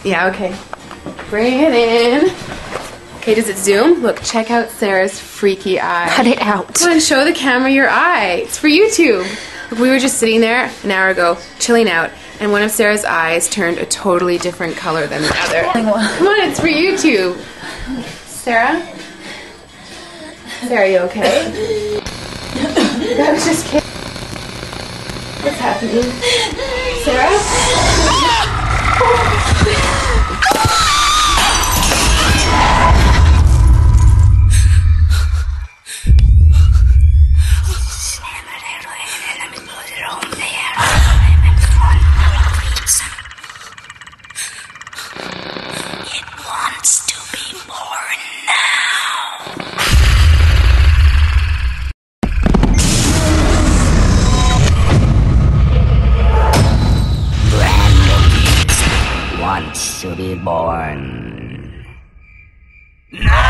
Yeah, okay. Bring it in. Okay, does it zoom? Look, check out Sarah's freaky eye. Cut it out. Come on, show the camera your eye. It's for YouTube. Look, we were just sitting there an hour ago, chilling out, and one of Sarah's eyes turned a totally different color than the other. Come on, it's for YouTube. Sarah? Sarah, are you okay? I was just kidding. What's happening? Sarah? It wants to be born now. Brandon wants to be born. No!